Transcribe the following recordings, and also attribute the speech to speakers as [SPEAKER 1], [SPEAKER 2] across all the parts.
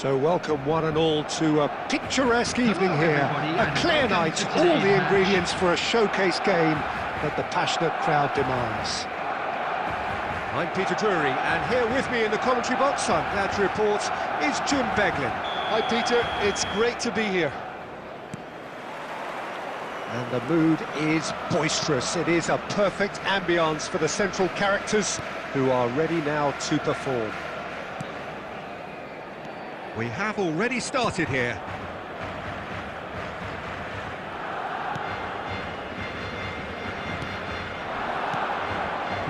[SPEAKER 1] So welcome one and all to a picturesque evening here. A clear night, all the ingredients for a showcase game that the passionate crowd demands. I'm Peter Drury, and here with me in the commentary box, I'm glad to report, is Jim Beglin.
[SPEAKER 2] Hi Peter, it's great to be here.
[SPEAKER 1] And the mood is boisterous. It is a perfect ambience for the central characters who are ready now to perform. We have already started here.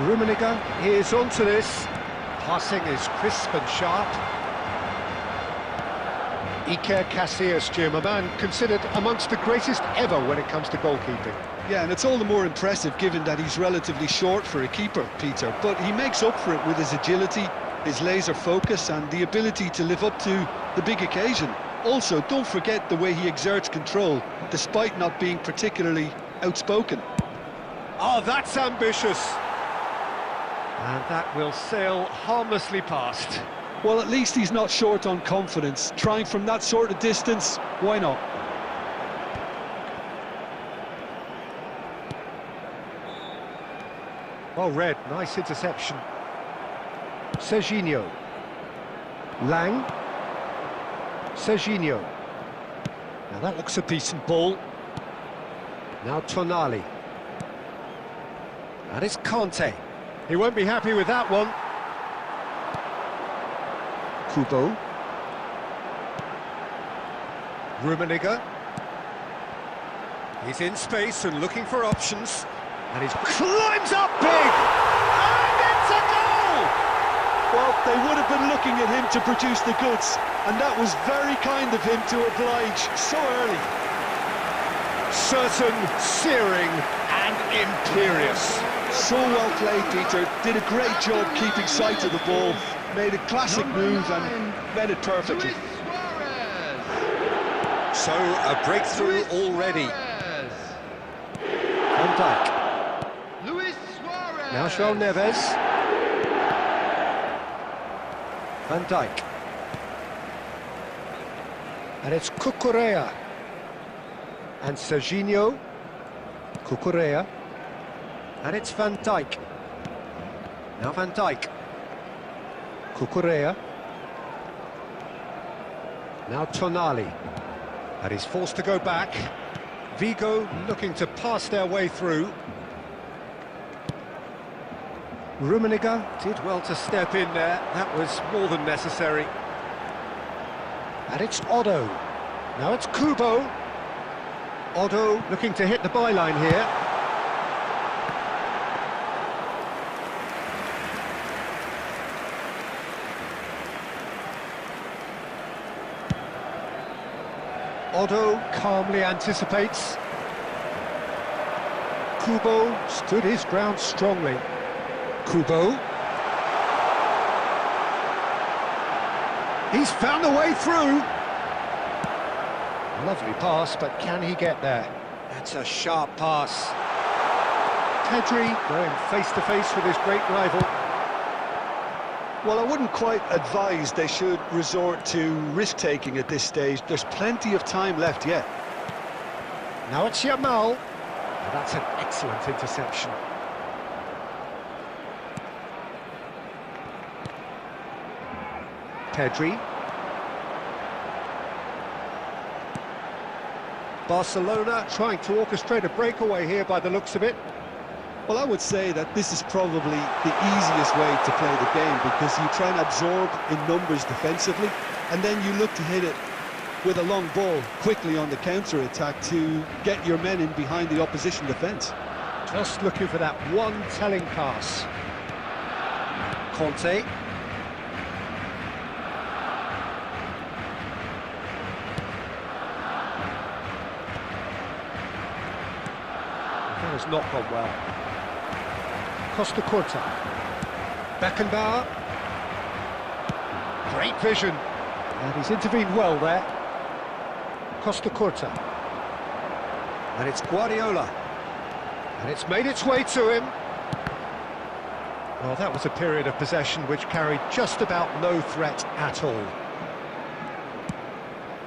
[SPEAKER 1] Rummenigge is onto this. Passing is crisp and sharp. Iker Casillas, Jim, a man considered amongst the greatest ever when it comes to goalkeeping.
[SPEAKER 2] Yeah, and it's all the more impressive given that he's relatively short for a keeper, Peter. But he makes up for it with his agility, his laser focus and the ability to live up to the big occasion. Also, don't forget the way he exerts control, despite not being particularly outspoken.
[SPEAKER 1] Oh, that's ambitious! And that will sail harmlessly past.
[SPEAKER 2] Well, at least he's not short on confidence. Trying from that sort of distance, why not?
[SPEAKER 1] Well read, nice interception. Serginho. Lang. Serginho. Now that looks a decent ball. Now Tonali. And it's Conte. He won't be happy with that one. Kubo. Rummenigge. He's in space and looking for options. And he climbs up big! And it's a goal!
[SPEAKER 2] Well, they would have been looking at him to produce the goods, and that was very kind of him to oblige so early.
[SPEAKER 1] Certain, searing and imperious.
[SPEAKER 2] So well played, Peter. Did a great job keeping sight of the ball. Made a classic move and read it perfectly.
[SPEAKER 1] So, a breakthrough already. Van Dijk. Now João Neves. Van Dijk. And it's Cucurella. And Serginho. Cucurella. And it's Van Dijk. Now Van Dijk. Cucurella. Now Tonali. And he's forced to go back. Vigo looking to pass their way through. Rummenigge did well to step in there. That was more than necessary. And it's Otto. Now it's Kubo. Otto looking to hit the byline here. Otto calmly anticipates. Kubo stood his ground strongly. Kubo. He's found a way through. Lovely pass, but can he get there? That's a sharp pass. Pedri going face-to-face with his great rival.
[SPEAKER 2] Well, I wouldn't quite advise they should resort to risk-taking at this stage. There's plenty of time left yet.
[SPEAKER 1] Now it's Yamal. And that's an excellent interception. Pedri. Barcelona trying to orchestrate a breakaway here by the looks of it.
[SPEAKER 2] Well, I would say that this is probably the easiest way to play the game because you try and absorb in numbers defensively and then you look to hit it with a long ball quickly on the counter-attack to get your men in behind the opposition defence.
[SPEAKER 1] Just looking for that one telling pass. Conte. That has not gone well. Costa Curta. Beckenbauer. Great vision. And he's intervened well there. Costa Curta. And it's Guardiola. And it's made its way to him. Well, that was a period of possession which carried just about no threat at all.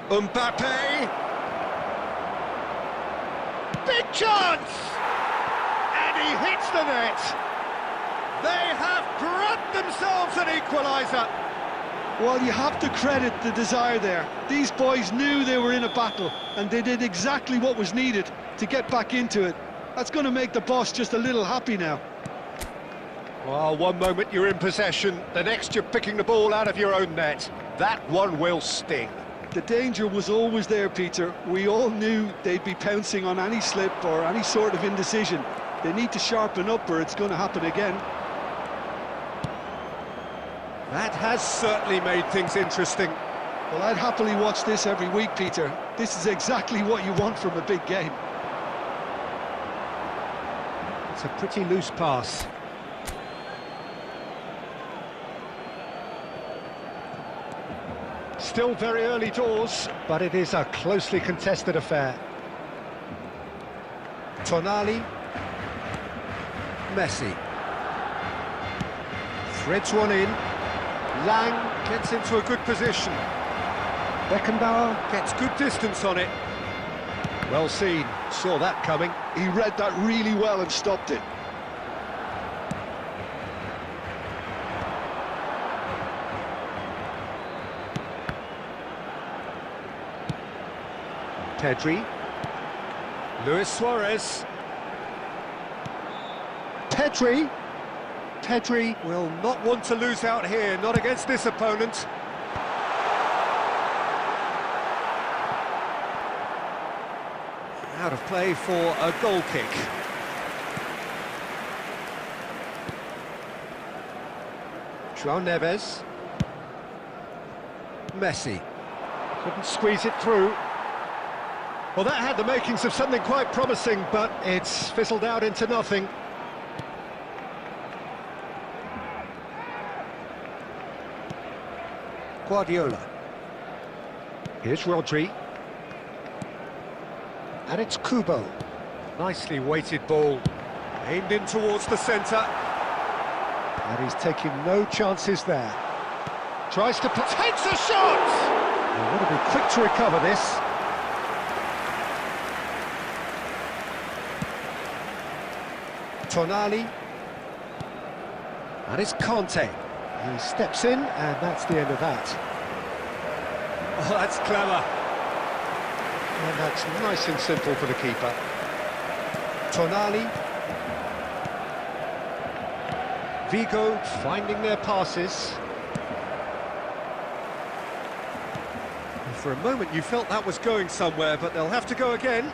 [SPEAKER 1] Mbappe! Big chance! And he hits the net! They have grabbed themselves an equaliser!
[SPEAKER 2] Well, you have to credit the desire there. These boys knew they were in a battle, and they did exactly what was needed to get back into it. That's going to make the boss just a little happy now.
[SPEAKER 1] Well, one moment you're in possession, the next you're picking the ball out of your own net. That one will sting.
[SPEAKER 2] The danger was always there, Peter. We all knew they'd be pouncing on any slip or any sort of indecision. They need to sharpen up or it's going to happen again.
[SPEAKER 1] That has certainly made things interesting.
[SPEAKER 2] Well, I'd happily watch this every week, Peter. This is exactly what you want from a big game.
[SPEAKER 1] It's a pretty loose pass. Still very early doors, but it is a closely contested affair. Tonali. Messi. Threads one in. Lang gets into a good position. Beckenbauer gets good distance on it. Well seen, saw that coming.
[SPEAKER 2] He read that really well and stopped it.
[SPEAKER 1] Pedri. Luis Suarez. Pedri. Pedri will not want to lose out here, not against this opponent. Out of play for a goal kick. João Neves. Messi. Couldn't squeeze it through. Well, that had the makings of something quite promising, but it's fizzled out into nothing. Guardiola. Here's Rodri. And it's Kubo. Nicely weighted ball. Aimed in towards the centre. And he's taking no chances there. Tries to put... Takes a shot! They want to be quick to recover this. Tonali. And it's Conte. He steps in, and that's the end of that. Oh, that's clever. And that's nice and simple for the keeper. Tonali. Vigo finding their passes. And for a moment you felt that was going somewhere, but they'll have to go again.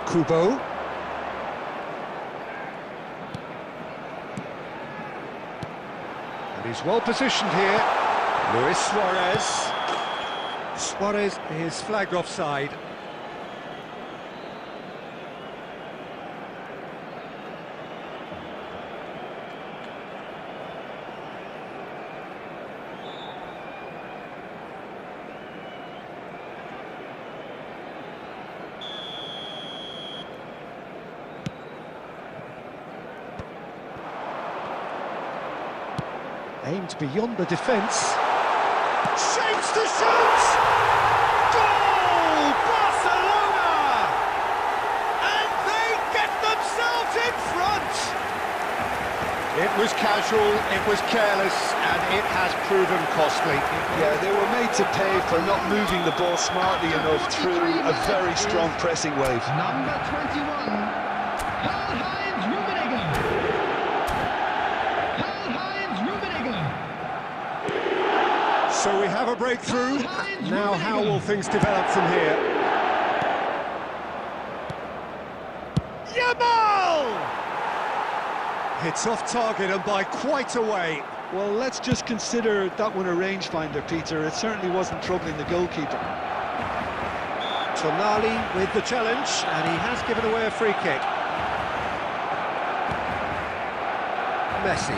[SPEAKER 1] Kubo. And he's well positioned here. Luis Suarez. Suarez is flagged offside. Aimed beyond the defence. Shapes to shoot! Goal! Barcelona! And they get themselves in front! It was casual, it was careless, and it has proven costly.
[SPEAKER 2] Yeah, they were made to pay for not moving the ball smartly enough through a very strong pressing wave.
[SPEAKER 3] Number 21.
[SPEAKER 1] So we have a breakthrough. Now how will things develop from here? Yamal! It's off target and by quite a way.
[SPEAKER 2] Well, let's just consider that one a rangefinder, Peter. It certainly wasn't troubling the goalkeeper.
[SPEAKER 1] Tonali with the challenge, and he has given away a free kick. Messi.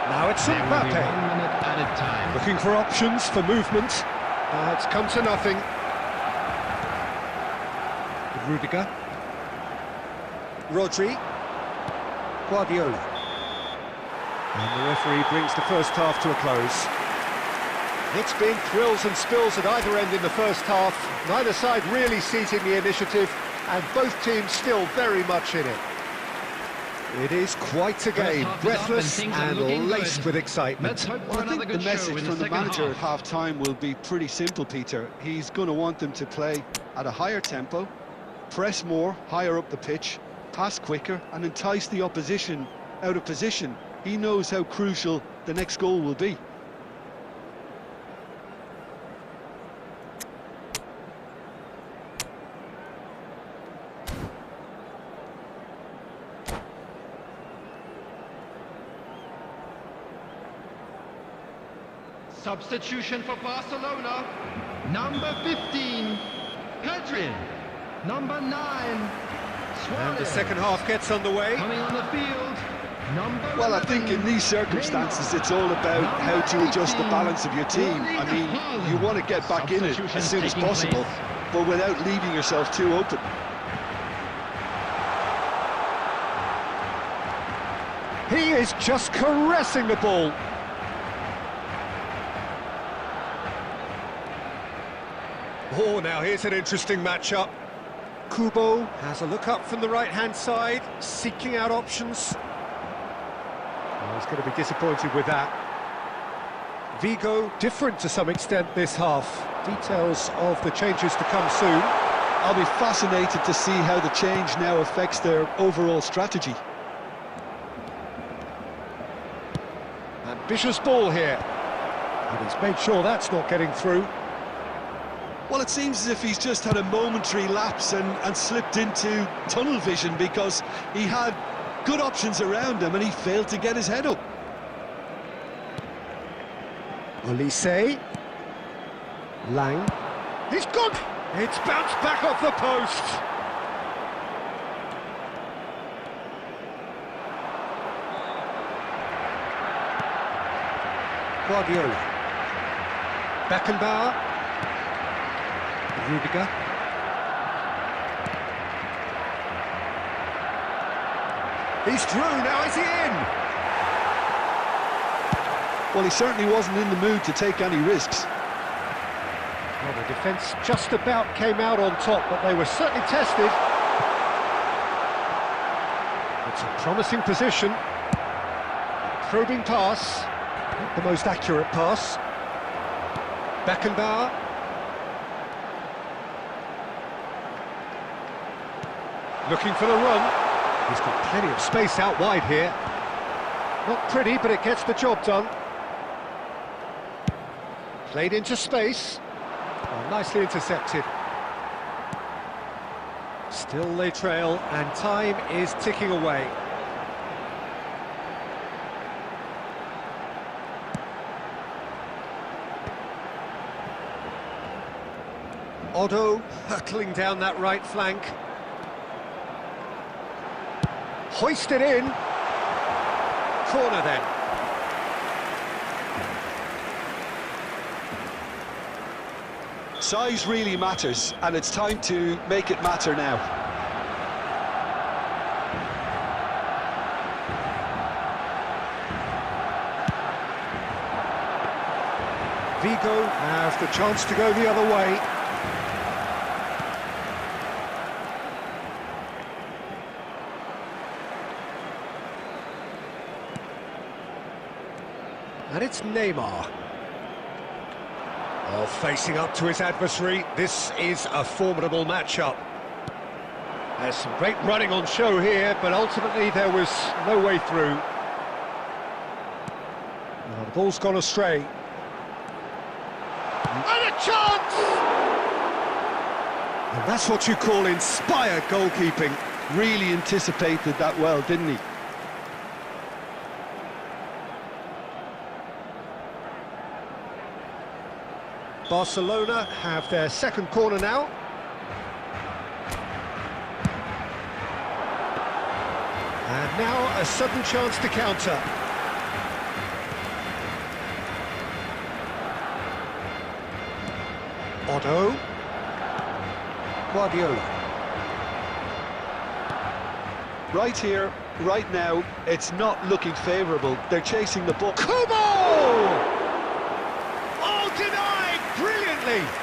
[SPEAKER 1] Now it's Mbappe.
[SPEAKER 3] 1 minute at a time.
[SPEAKER 1] Looking for options for movement. It's come to nothing. Rudiger. Rodri. Guardiola. And the referee brings the first half to a close. It's been thrills and spills at either end in the first half. Neither side really seizing the initiative, and both teams still very much in it. It is quite a game, breathless and laced with excitement.
[SPEAKER 2] Well, I think the message from the manager at half-time will be pretty simple, Peter. He's going to want them to play at a higher tempo, press more, higher up the pitch, pass quicker, and entice the opposition out of position. He knows how crucial the next goal will be.
[SPEAKER 3] Substitution for Barcelona. Number 15, Pedri. Number 9, Suarez.
[SPEAKER 1] And the second half gets underway.
[SPEAKER 3] Coming on the field, number
[SPEAKER 2] Well, I
[SPEAKER 3] 11,
[SPEAKER 2] think in these circumstances, it's all about how to adjust the balance of your team. I mean, you want to get back in it as soon as possible, but without leaving yourself too open.
[SPEAKER 1] He is just caressing the ball. Oh, now here's an interesting matchup. Kubo has a look up from the right-hand side, seeking out options. Oh, he's going to be disappointed with that. Vigo, different to some extent this half. Details of the changes to come soon.
[SPEAKER 2] I'll be fascinated to see how the change now affects their overall strategy.
[SPEAKER 1] Ambitious ball here. And he's made sure that's not getting through.
[SPEAKER 2] Well, it seems as if he's just had a momentary lapse and slipped into tunnel vision, because he had good options around him and he failed to get his head up.
[SPEAKER 1] Olise. Lang. He's gone! It's bounced back off the post. Guardiola. Beckenbauer. Rudiger. He's through, now is he in?
[SPEAKER 2] Well, he certainly wasn't in the mood to take any risks.
[SPEAKER 1] Well, the defence just about came out on top, but they were certainly tested. It's a promising position. Probing pass. Not the most accurate pass. Beckenbauer. Looking for the run. He's got plenty of space out wide here. Not pretty, but it gets the job done. Played into space. Oh, nicely intercepted. Still they trail, and time is ticking away. Otto hurtling down that right flank. Hoisted in. Corner then.
[SPEAKER 2] Size really matters, and it's time to make it matter now.
[SPEAKER 1] Vigo has the chance to go the other way. And it's Neymar. Oh, facing up to his adversary, this is a formidable matchup. There's some great running on show here, but ultimately there was no way through. Now, the ball's gone astray. And a chance! And that's what you call inspired goalkeeping.
[SPEAKER 2] Really anticipated that well, didn't he?
[SPEAKER 1] Barcelona have their second corner now. And now a sudden chance to counter. Otto. Guardiola.
[SPEAKER 2] Right here, right now, it's not looking favourable. They're chasing the ball.
[SPEAKER 1] Kubo! Oh,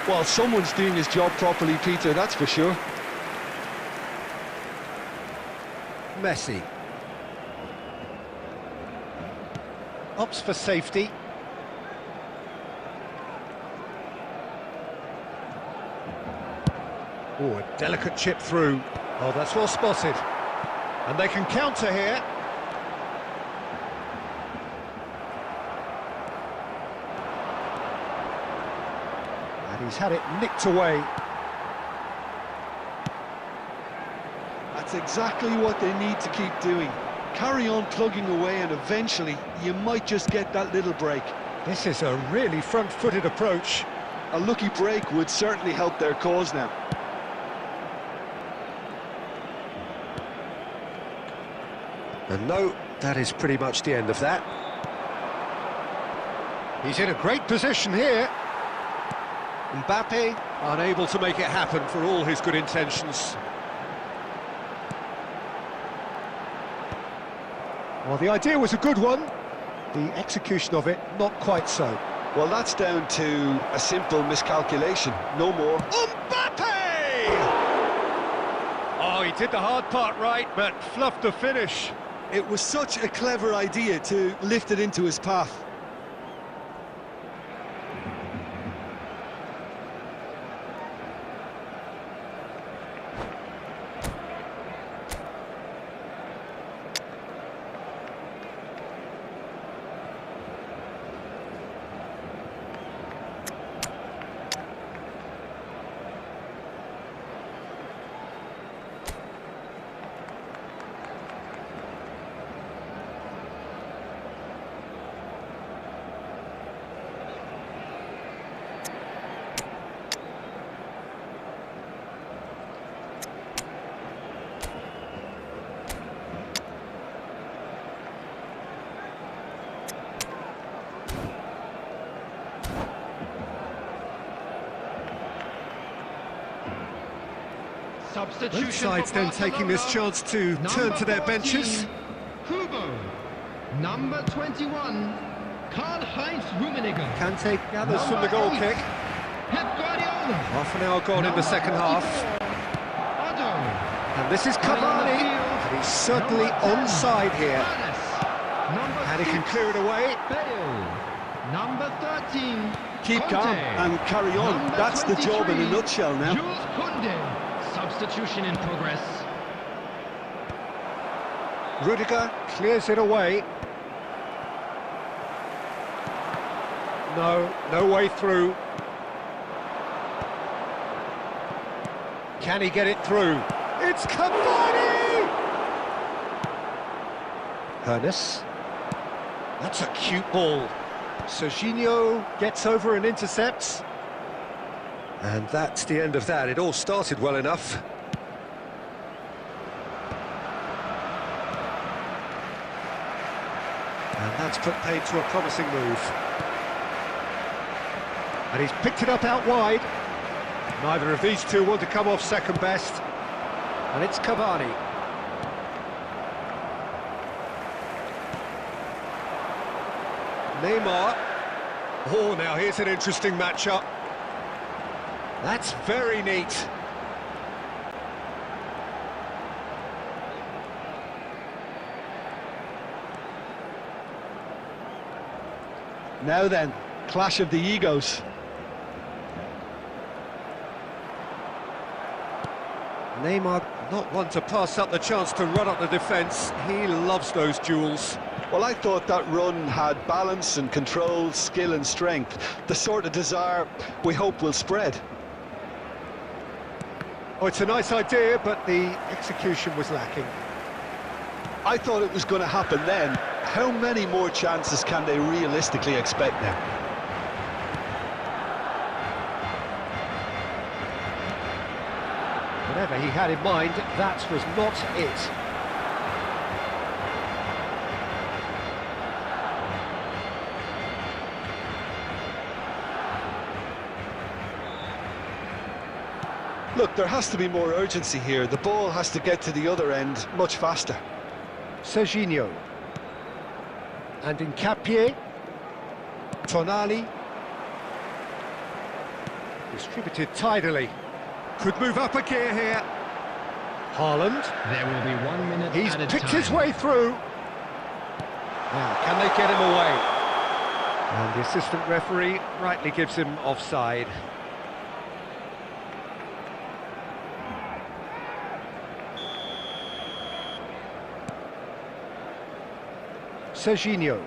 [SPEAKER 2] Well, someone's doing his job properly, Peter, that's for sure.
[SPEAKER 1] Messi. Opts for safety. Oh, a delicate chip through. Oh, that's well spotted. And they can counter here. And he's had it nicked away.
[SPEAKER 2] That's exactly what they need to keep doing. Carry on plugging away and eventually you might just get that little break.
[SPEAKER 1] This is a really front-footed approach.
[SPEAKER 2] A lucky break would certainly help their cause now.
[SPEAKER 1] And no, that is pretty much the end of that. He's in a great position here. Mbappe unable to make it happen for all his good intentions. Well, the idea was a good one. The execution of it, not quite so.
[SPEAKER 2] Well, that's down to a simple miscalculation, no more.
[SPEAKER 1] Mbappe! Oh, he did the hard part right, but fluffed the finish.
[SPEAKER 2] It was such a clever idea to lift it into his path.
[SPEAKER 3] Substitution
[SPEAKER 1] Both sides
[SPEAKER 3] for
[SPEAKER 1] then taking this
[SPEAKER 3] Barcelona.
[SPEAKER 1] chance to
[SPEAKER 3] Number
[SPEAKER 1] turn to their
[SPEAKER 3] 14,
[SPEAKER 1] benches.
[SPEAKER 3] Hugo. Number 21, Karl-Heinz Rummenigge.
[SPEAKER 1] Kante gathers from the goal kick.
[SPEAKER 3] Pep Guardiola.
[SPEAKER 1] Half an hour gone in the second half.
[SPEAKER 3] Otto.
[SPEAKER 1] And this is Cavani. And he's certainly onside here.
[SPEAKER 3] Number
[SPEAKER 1] And he can
[SPEAKER 3] 6,
[SPEAKER 1] clear it away.
[SPEAKER 3] Bale. Number 13,
[SPEAKER 2] Keep
[SPEAKER 3] Conte.
[SPEAKER 2] calm and carry on.
[SPEAKER 3] Number
[SPEAKER 2] That's the job in a
[SPEAKER 3] 23,
[SPEAKER 2] nutshell now.
[SPEAKER 3] Jules Koundé. Substitution in progress.
[SPEAKER 1] Rudiger clears it away. No way through. Can he get it through? It's Cavani! Hernes. That's a cute ball. Serginho gets over and intercepts. And that's the end of that. It all started well enough. And that's put paid to a promising move. And he's picked it up out wide. Neither of these two want to come off second best. And it's Cavani. Neymar. Oh, now here's an interesting matchup. That's very neat.
[SPEAKER 2] Now then, clash of the egos.
[SPEAKER 1] Neymar not one to pass up the chance to run up the defence. He loves those duels.
[SPEAKER 2] Well, I thought that run had balance and control, skill and strength. The sort of desire we hope will spread.
[SPEAKER 1] Oh, it's a nice idea, but the execution was lacking.
[SPEAKER 2] I thought it was going to happen then. How many more chances can they realistically expect now?
[SPEAKER 1] Whatever he had in mind, that was not it.
[SPEAKER 2] Look, there has to be more urgency here. The ball has to get to the other end much faster.
[SPEAKER 1] Serginho. And Nkapie. Tonali. Distributed tidily. Could move up a gear here. Haaland.
[SPEAKER 3] There will be 1 minute
[SPEAKER 1] He's
[SPEAKER 3] added
[SPEAKER 1] picked
[SPEAKER 3] time.
[SPEAKER 1] his way through. Now, can they get him away? And the assistant referee rightly gives him offside. Serginho,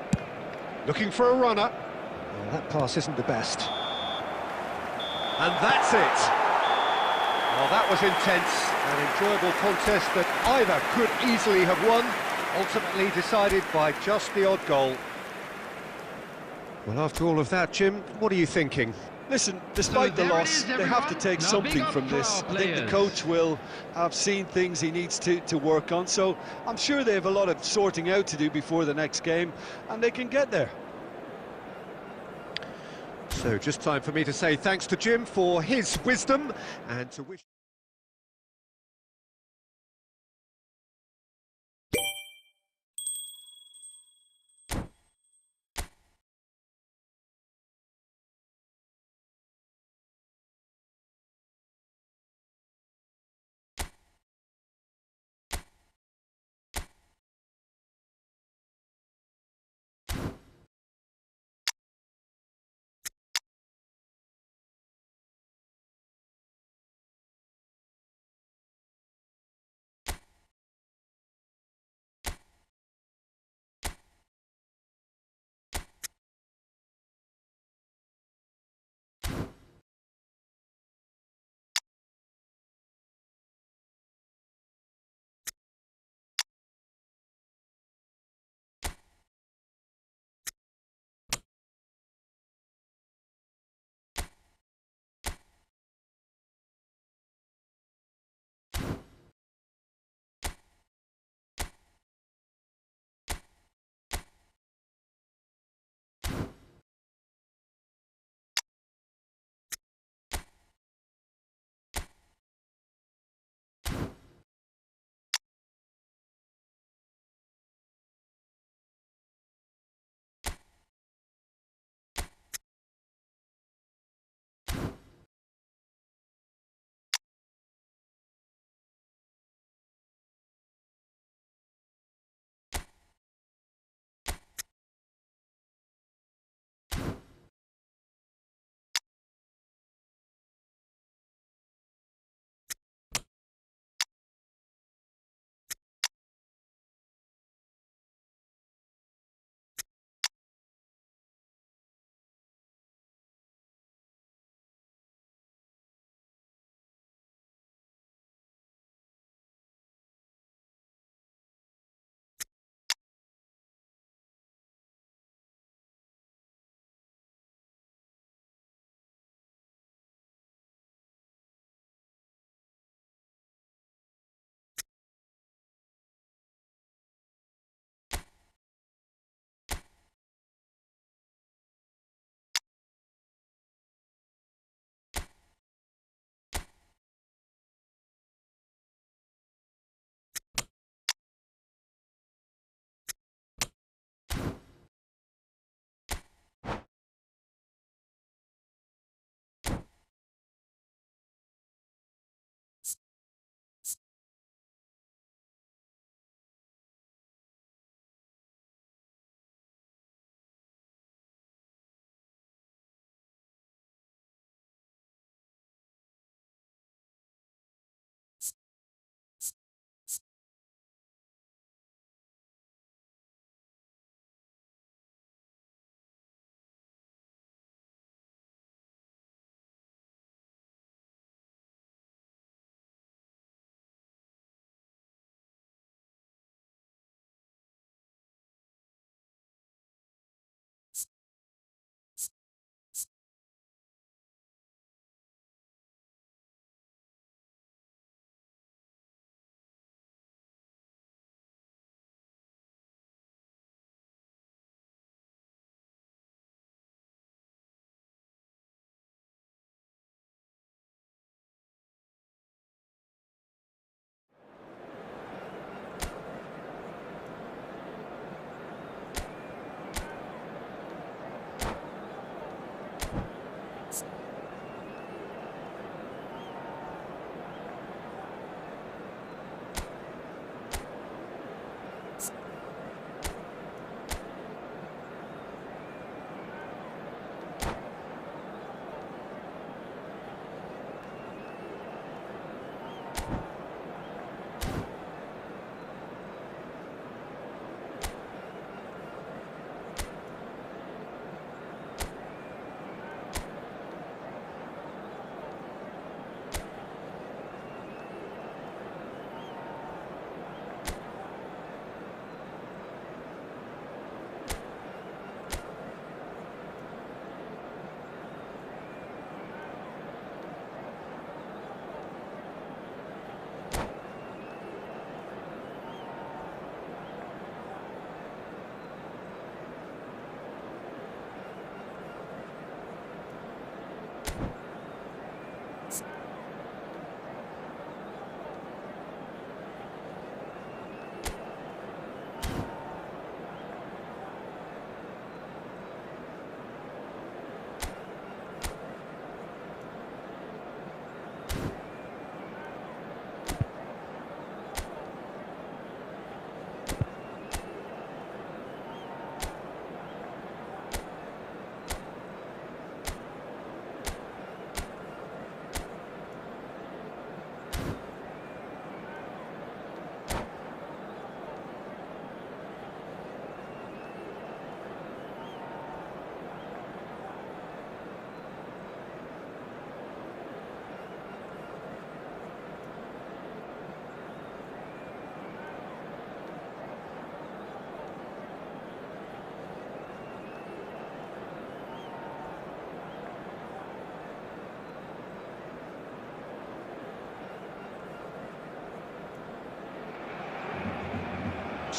[SPEAKER 1] looking for a runner. Well, that pass isn't the best. And that's it. Well, that was intense, an enjoyable contest that either could easily have won, ultimately decided by just the odd goal. Well, after all of that, Jim, what are you thinking?
[SPEAKER 2] Listen, despite the
[SPEAKER 3] there it
[SPEAKER 2] loss,
[SPEAKER 3] is,
[SPEAKER 2] they have to
[SPEAKER 3] everyone.
[SPEAKER 2] take
[SPEAKER 3] Now
[SPEAKER 2] something
[SPEAKER 3] big up
[SPEAKER 2] from
[SPEAKER 3] for
[SPEAKER 2] this.
[SPEAKER 3] our
[SPEAKER 2] I think the
[SPEAKER 3] players.
[SPEAKER 2] coach will have seen things he needs to work on, so I'm sure they have a lot of sorting out to do before the next game, and they can get there.
[SPEAKER 1] So just time for me to say thanks to Jim for his wisdom and to wish...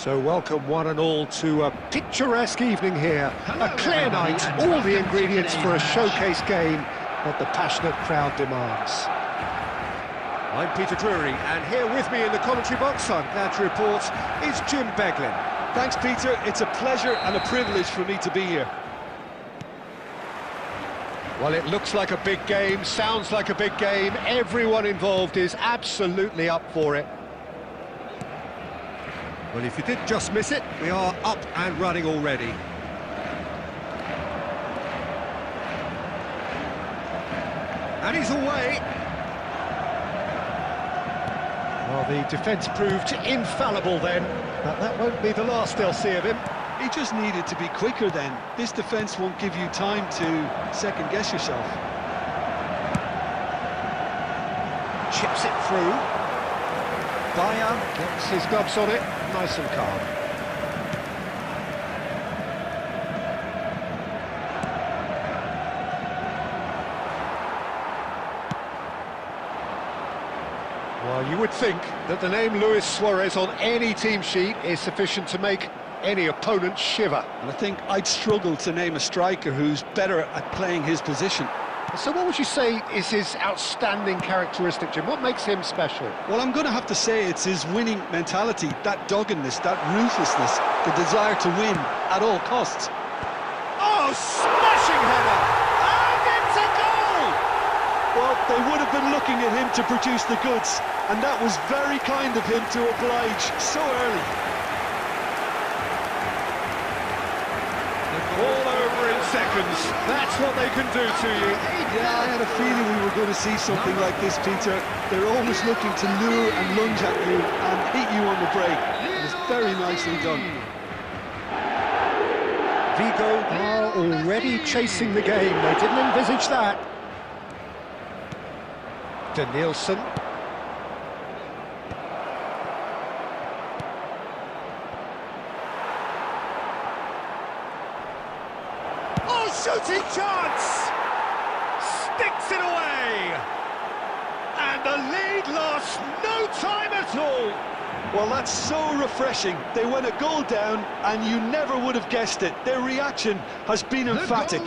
[SPEAKER 1] So welcome one and all to a picturesque evening here. A clear night, all the ingredients for a showcase game that the passionate crowd demands. I'm Peter Drury, and here with me in the commentary box, I'm glad to report, is Jim Beglin.
[SPEAKER 2] Thanks, Peter. It's a pleasure and a privilege for me to be here.
[SPEAKER 1] Well, it looks like a big game, sounds like a big game. Everyone involved is absolutely up for it. Well, if you did just miss it, we are up and running already. And he's away. Well, the defence proved infallible then, but that won't be the last they'll see of him.
[SPEAKER 2] He just needed to be quicker then. This defence won't give you time to second-guess yourself.
[SPEAKER 1] Chips it through. Bayer gets his gloves on it, nice and calm. Well, you would think that the name Luis Suarez on any team sheet is sufficient to make any opponent shiver.
[SPEAKER 2] And I think I'd struggle to name a striker who's better at playing his position.
[SPEAKER 1] So what would you say is his outstanding characteristic, Jim? What makes him special?
[SPEAKER 2] Well, I'm going to have to say it's his winning mentality, that doggedness, that ruthlessness, the desire to win at all costs.
[SPEAKER 1] Oh, smashing header! And it's a goal!
[SPEAKER 2] Well, they would have been looking at him to produce the goods, and that was very kind of him to oblige so early.
[SPEAKER 1] All over in seconds. That's what they can do to you.
[SPEAKER 2] Yeah, I had a feeling we were going to see something like this, Peter. They're always looking to lure and lunge at you and hit you on the break. It was very nicely done.
[SPEAKER 1] Vigo are already chasing the game. They didn't envisage that. Danielson. Shooting chance! Sticks it away! And the lead lost no time at all!
[SPEAKER 2] Well, that's so refreshing. They went a goal down and you never would have guessed it. Their reaction has been emphatic.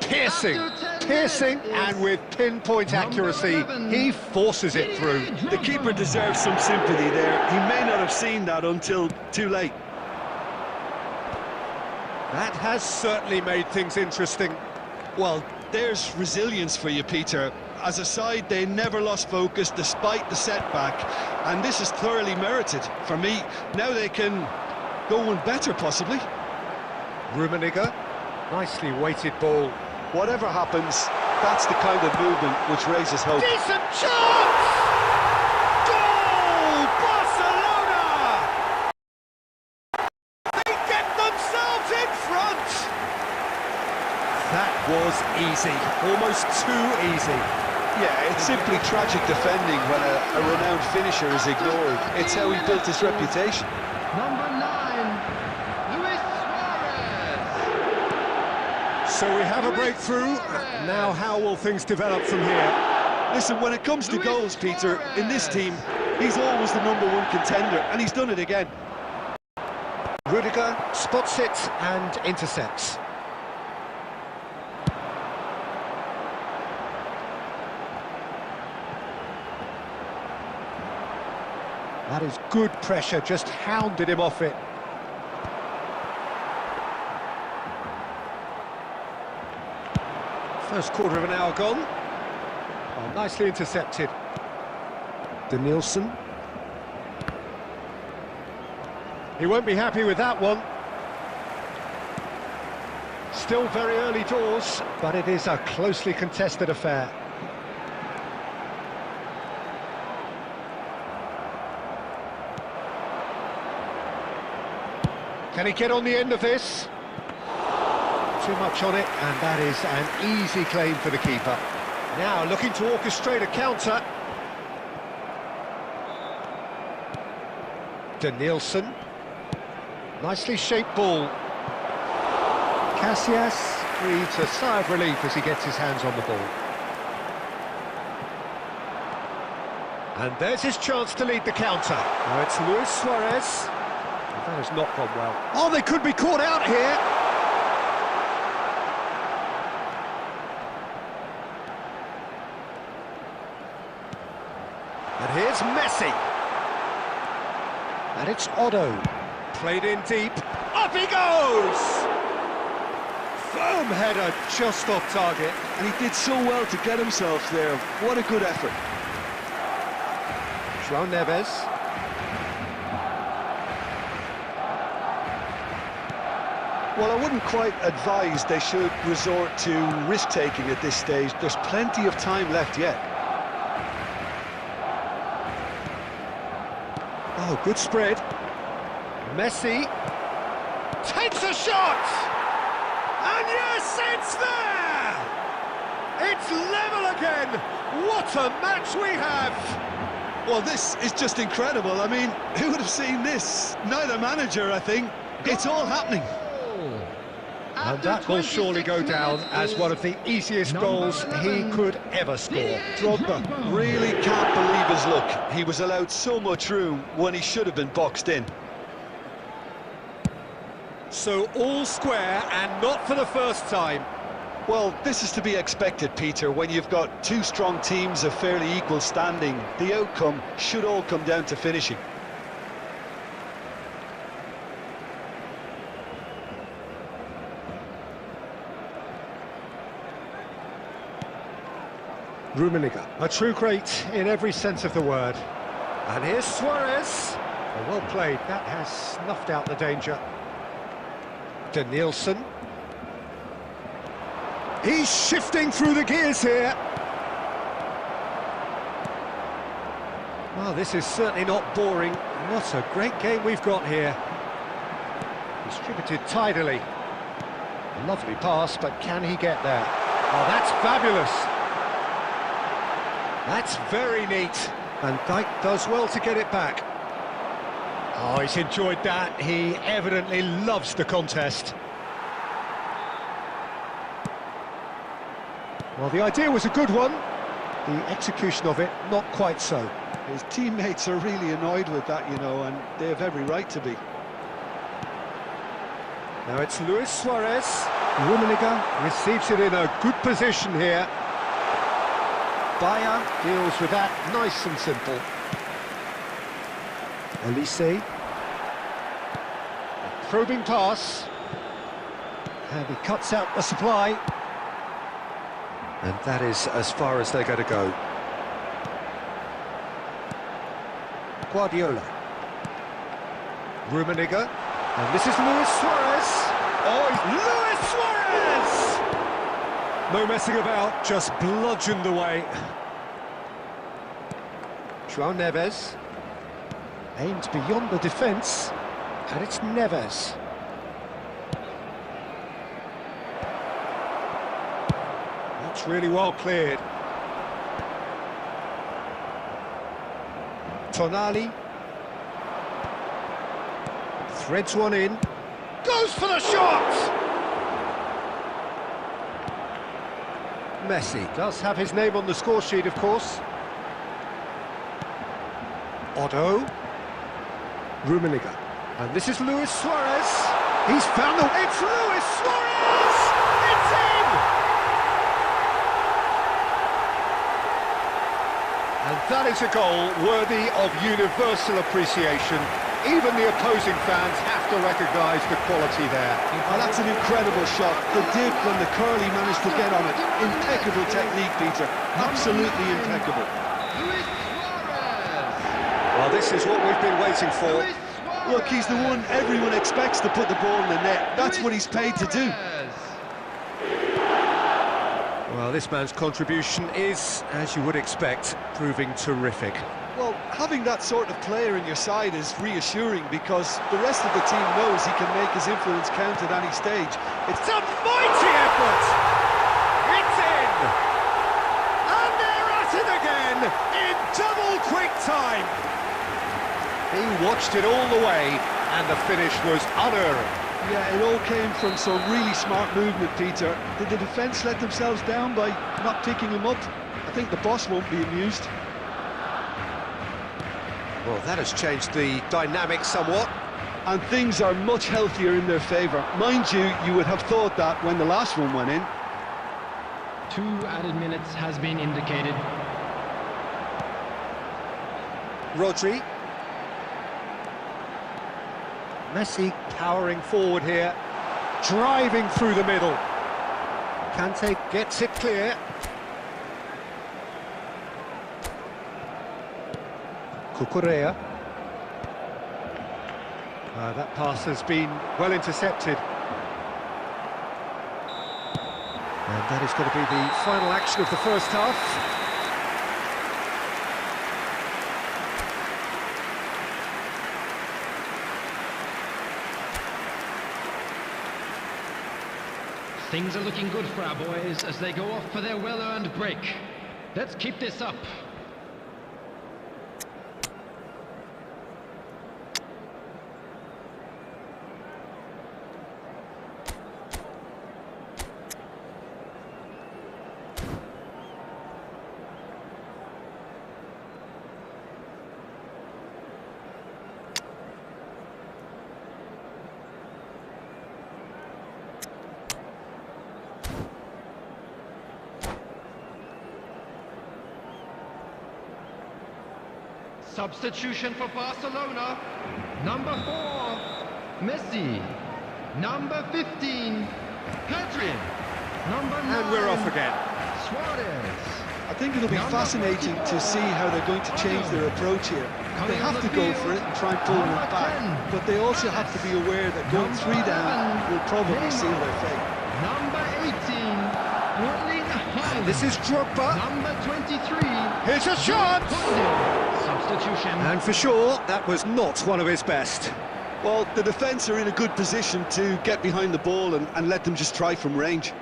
[SPEAKER 1] Piercing, and with pinpoint accuracy, he forces it through.
[SPEAKER 2] The keeper deserves some sympathy there. He may not have seen that until too late.
[SPEAKER 1] That has certainly made things interesting.
[SPEAKER 2] Well, there's resilience for you, Peter. As a side, they never lost focus despite the setback, and this is thoroughly merited. For me, now they can go one better, possibly.
[SPEAKER 1] Rummenigge, nicely weighted ball.
[SPEAKER 2] Whatever happens, that's the kind of movement which raises hope.
[SPEAKER 1] Decent chance! Goal! Barcelona! They get themselves in front! That was easy, almost too easy.
[SPEAKER 2] Yeah, it's simply tragic defending when a renowned finisher is ignored. It's how he built his reputation.
[SPEAKER 3] Number 9, Luis Suarez.
[SPEAKER 1] So we have a breakthrough. Now how will things develop from here?
[SPEAKER 2] Listen, when it comes to goals, Peter, in this team, he's always the #1 contender, and he's done it again.
[SPEAKER 1] Rudiger spots it and intercepts. That is good pressure, just hounded him off it. First quarter of an hour gone. Oh, nicely intercepted. Danielson. He won't be happy with that one. Still very early doors, but it is a closely contested affair. Can he get on the end of this? Too much on it, and that is an easy claim for the keeper. Now looking to orchestrate a counter. Danielson. Nicely shaped ball. Casillas breathes a sigh of relief as he gets his hands on the ball. And there's his chance to lead the counter. Now it's Luis Suarez. That has not gone well. Oh, they could be caught out here. And here's Messi. And it's Otto. Played in deep. Up he goes! Firm header, just off target.
[SPEAKER 2] And he did so well to get himself there. What a good effort.
[SPEAKER 1] João Neves.
[SPEAKER 2] Well, I wouldn't quite advise they should resort to risk-taking at this stage. There's plenty of time left yet.
[SPEAKER 1] Oh, good spread. Messi takes a shot! And yes, it's there! It's level again! What a match we have!
[SPEAKER 2] Well, this is just incredible. I mean, who would have seen this? Neither manager, I think. It's all happening.
[SPEAKER 1] And that will surely go down as one of the easiest goals he could ever score.
[SPEAKER 2] Drogba really can't believe his luck. He was allowed so much room when he should have been boxed in.
[SPEAKER 1] So all square, and not for the first time.
[SPEAKER 2] Well, this is to be expected, Peter. When you've got two strong teams of fairly equal standing, the outcome should all come down to finishing.
[SPEAKER 1] Rummenigge, a true great in every sense of the word. And here's Suarez. Well played, that has snuffed out the danger. Danielson. He's shifting through the gears here. Well, this is certainly not boring. What a great game we've got here. Distributed tidily. Lovely pass, but can he get there? Oh, that's fabulous. That's very neat. And Dijk does well to get it back. Oh, he's enjoyed that. He evidently loves the contest. Well, the idea was a good one. The execution of it, not quite so.
[SPEAKER 2] His teammates are really annoyed with that, you know, and they have every right to be.
[SPEAKER 1] Now it's Luis Suarez. Rummenigge receives it in a good position here. Bayer deals with that nice and simple. Elise. A probing pass. And he cuts out the supply. And that is as far as they're going to go. Guardiola. Rummenigge. And this is Luis Suarez. Oh, Luis Suarez! No messing about, just bludgeoned away. João Neves. Aimed beyond the defence. And it's Neves. That's really well cleared. Tonali. Threads one in. Goes for the shot! Messi does have his name on the score sheet, of course. Otto. Rummenigge. And this is Luis Suarez. He's found the... It's Luis Suarez! It's in! And that is a goal worthy of universal appreciation. Even the opposing fans have to recognise the quality there.
[SPEAKER 2] Oh, that's an incredible shot. The dip and the curl he managed to get on it. Impeccable technique, Peter. Absolutely impeccable.
[SPEAKER 1] Well, this is what we've been waiting for.
[SPEAKER 2] Look, he's the one everyone expects to put the ball in the net. That's what he's paid to do.
[SPEAKER 1] Well, this man's contribution is, as you would expect, proving terrific.
[SPEAKER 2] Well, having that sort of player in your side is reassuring because the rest of the team knows he can make his influence count at any stage.
[SPEAKER 1] It's a mighty effort! It's in! And they're at it again in double quick time! He watched it all the way and the finish was unerring.
[SPEAKER 2] Yeah, it all came from some really smart movement, Peter. Did the defence let themselves down by not picking him up? I think the boss won't be amused.
[SPEAKER 1] Well, that has changed the dynamic somewhat.
[SPEAKER 2] and things are much healthier in their favour. Mind you, you would have thought that when the last one went in.
[SPEAKER 3] 2 added minutes has been indicated.
[SPEAKER 1] Rodri. Messi powering forward here, driving through the middle. Kante gets it clear. Cucurella. That pass has been well intercepted. And that is going to be the final action of the first half.
[SPEAKER 3] Things are looking good for our boys as they go off for their well-earned break. Let's keep this up. Substitution for Barcelona. Number 4, Messi. Number 15, Pedri. Number 9,
[SPEAKER 1] And we're off again.
[SPEAKER 3] Suarez.
[SPEAKER 2] I think it'll be fascinating to see how they're going to change their approach here. They have to go for it and try and pull it back, but they also have to be aware that going 3 down will probably seal their fate.
[SPEAKER 3] Number 18, Erling Haaland.
[SPEAKER 1] This is Drogba.
[SPEAKER 3] Number 23.
[SPEAKER 1] Here's a shot!
[SPEAKER 3] Substitution.
[SPEAKER 1] And for sure, that was not one of his best.
[SPEAKER 2] Well, the defence are in a good position to get behind the ball and let them just try from range.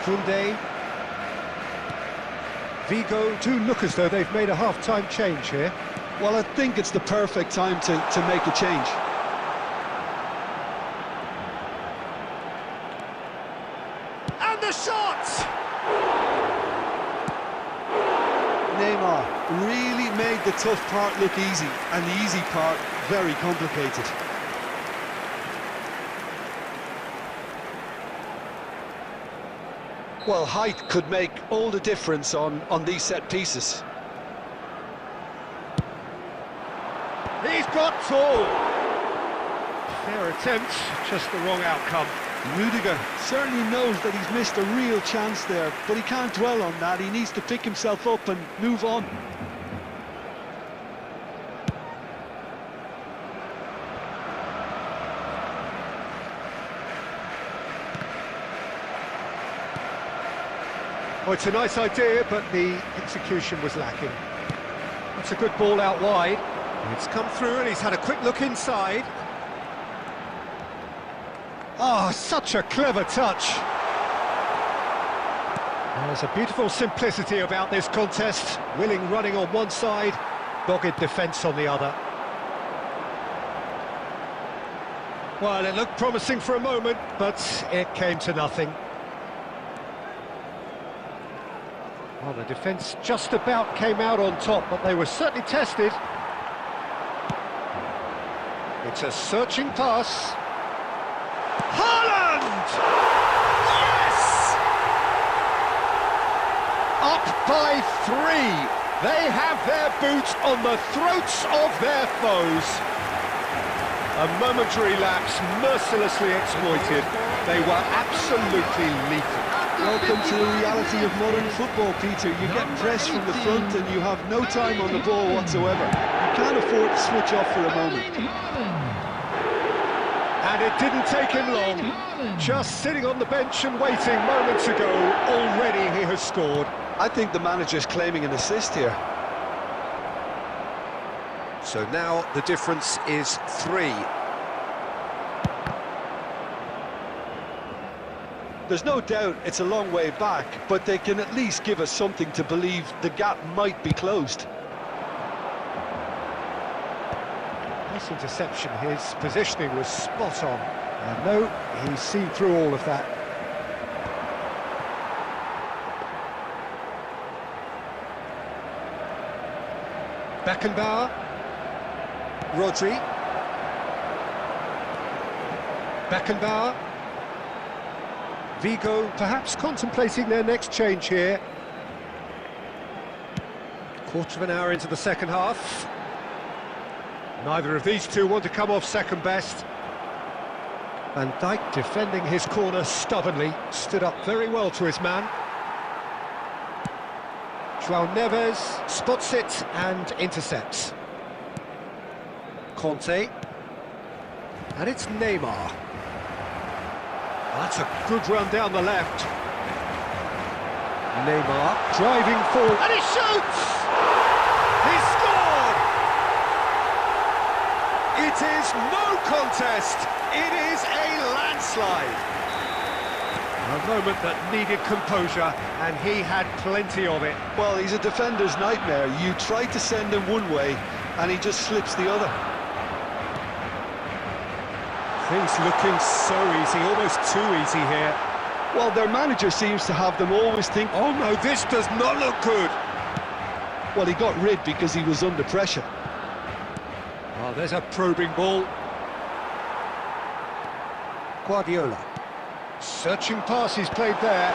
[SPEAKER 1] Koundé. Vigo do look as though they've made a half-time change here.
[SPEAKER 2] Well, I think it's the perfect time to make a change.
[SPEAKER 1] And the shot!
[SPEAKER 2] Neymar really made the tough part look easy, and the easy part very complicated. Well, height could make all the difference on these set pieces.
[SPEAKER 1] He's got tall. Fair attempt, just the wrong outcome.
[SPEAKER 2] Rudiger certainly knows that he's missed a real chance there, but he can't dwell on that. He needs to pick himself up and move on.
[SPEAKER 1] Oh, it's a nice idea, but the execution was lacking. That's a good ball out wide. It's come through and he's had a quick look inside. Oh, such a clever touch. There's a beautiful simplicity about this contest. Willing running on one side, dogged defence on the other. Well, it looked promising for a moment, but it came to nothing. Well, the defence just about came out on top, but they were certainly tested. It's a searching pass. Haaland! Yes! Up by 3. They have their boot on the throats of their foes. A momentary lapse, mercilessly exploited. They were absolutely lethal.
[SPEAKER 2] Welcome to the reality of modern football, Peter. You get pressed from the front and you have no time on the ball whatsoever. You can't afford to switch off for a moment.
[SPEAKER 1] And it didn't take him long. Just sitting on the bench and waiting moments ago, already he has scored.
[SPEAKER 2] I think the manager's claiming an assist here.
[SPEAKER 1] So now the difference is 3.
[SPEAKER 2] There's no doubt it's a long way back, but they can at least give us something to believe the gap might be closed.
[SPEAKER 1] Nice interception, his positioning was spot on. And no, he's seen through all of that. Beckenbauer. Rodri. Beckenbauer. Vigo perhaps contemplating their next change here. Quarter of an hour into the second half. Neither of these two want to come off second best. Van Dijk defending his corner stubbornly, stood up very well to his man. João Neves spots it and intercepts. Conte. And it's Neymar. That's a good run down the left. Neymar driving forward, and he shoots! He scored! It is no contest, it is a landslide. A moment that needed composure, and he had plenty of it.
[SPEAKER 2] Well, he's a defender's nightmare. You try to send him one way, and he just slips the other.
[SPEAKER 1] Things looking so easy, almost too easy here.
[SPEAKER 2] Well, their manager seems to have them always think,
[SPEAKER 1] Oh no, this does not look good.
[SPEAKER 2] well, he got rid because he was under pressure.
[SPEAKER 1] Oh, there's a probing ball. Guardiola. Searching pass he's played there.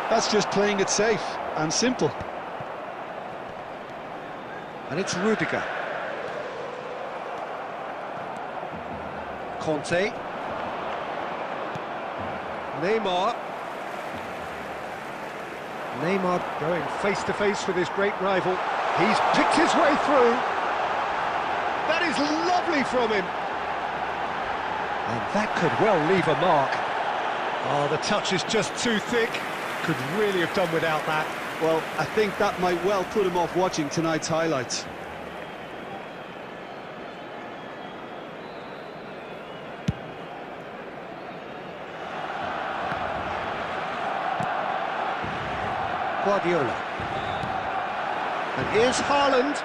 [SPEAKER 2] That's just playing it safe and simple.
[SPEAKER 1] And it's Rudiger. Conte. Neymar. Neymar going face-to-face with his great rival. He's picked his way through. That is lovely from him. And that could well leave a mark. Oh, the touch is just too thick. Could really have done without that.
[SPEAKER 2] Well, I think that might well put him off watching tonight's highlights.
[SPEAKER 1] Guardiola. And here's Haaland.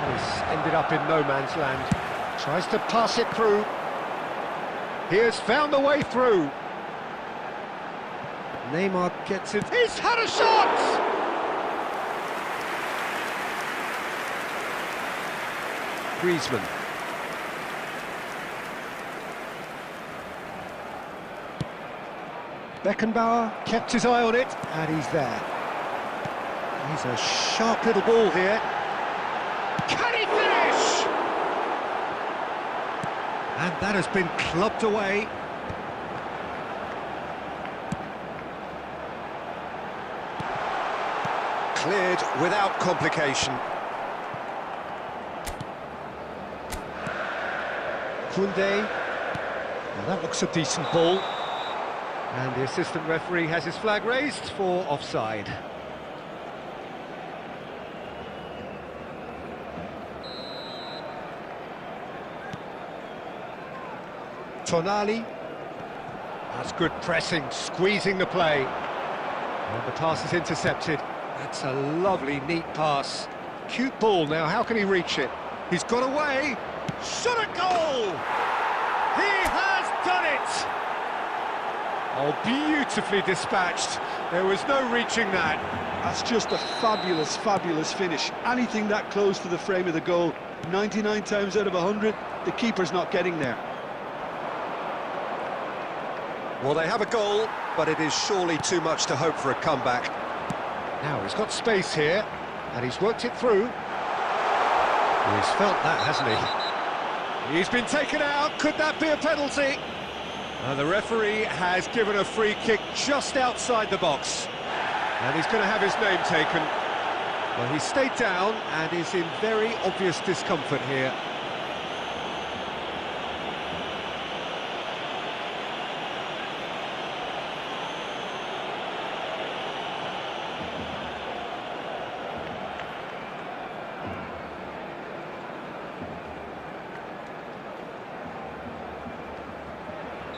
[SPEAKER 1] He's ended up in no man's land. Tries to pass it through. He has found a way through. Neymar gets it. He's had a shot! Griezmann. Beckenbauer kept his eye on it, and he's there. He's a sharp little ball here. Can he finish? And that has been clubbed away. Cleared without complication. Koundé. Now that looks a decent ball. And the assistant referee has his flag raised for offside. Tonali. That's good pressing, squeezing the play. And the pass is intercepted. That's a lovely, neat pass. Cute ball now, how can he reach it? He's got away. Shot a goal! He has done it! Oh, beautifully dispatched. There was no reaching that.
[SPEAKER 2] That's just a fabulous, fabulous finish. Anything that close to the frame of the goal, 99 times out of 100, the keeper's not getting there.
[SPEAKER 1] Well, they have a goal, but it is surely too much to hope for a comeback. Now, he's got space here, and he's worked it through. He's felt that, hasn't he? He's been taken out. Could that be a penalty? The referee has given a free kick just outside the box. And he's going to have his name taken. Well, he stayed down and is in very obvious discomfort here.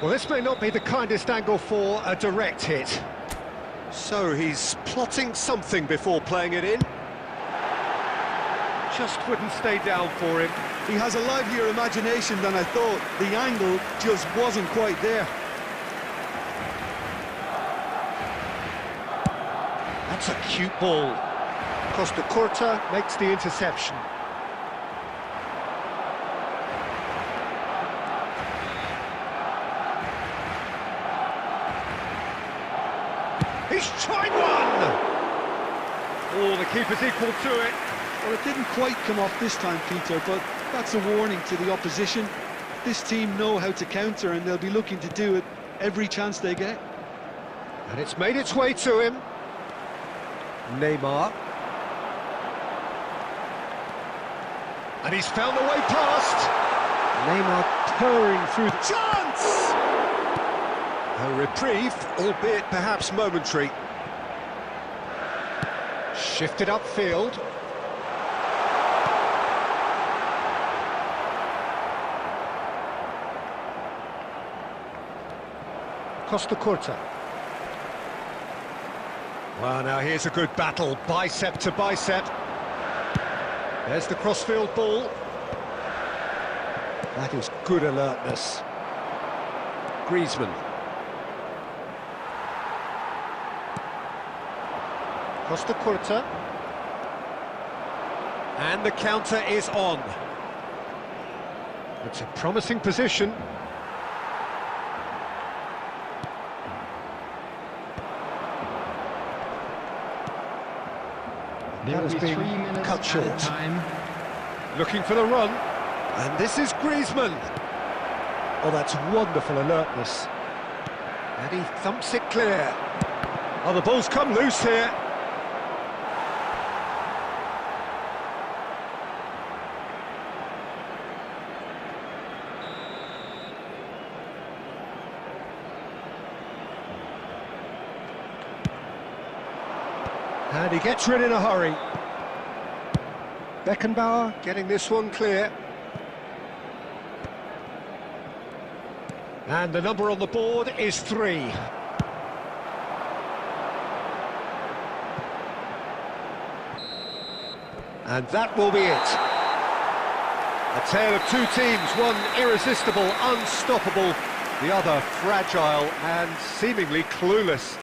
[SPEAKER 1] Well, this may not be the kindest angle for a direct hit. So he's plotting something before playing it in. Just wouldn't stay down for him.
[SPEAKER 2] He has a livelier imagination than I thought. The angle just wasn't quite there.
[SPEAKER 1] That's a cute ball. Costa Curta makes the interception. He's tried one! Oh, the keeper's equal to it.
[SPEAKER 2] Well, it didn't quite come off this time, Peter, but that's a warning to the opposition. This team know how to counter, and they'll be looking to do it every chance they get.
[SPEAKER 1] And it's made its way to him. Neymar. And he's found a way past. Neymar purring through the chance! A reprieve, albeit perhaps momentary. Shifted upfield. Costa Curta. Well, now here's a good battle, bicep to bicep. There's the crossfield ball. That is good alertness. Griezmann. Costa Curta. And the counter is on. It's a promising position. That has been cut short. Looking for the run. And this is Griezmann. Oh, that's wonderful alertness. And he thumps it clear. Oh, the ball's come loose here. And he gets rid in a hurry. Beckenbauer getting this one clear. And the number on the board is 3. And that will be it. A tale of two teams, one irresistible, unstoppable, the other fragile and seemingly clueless.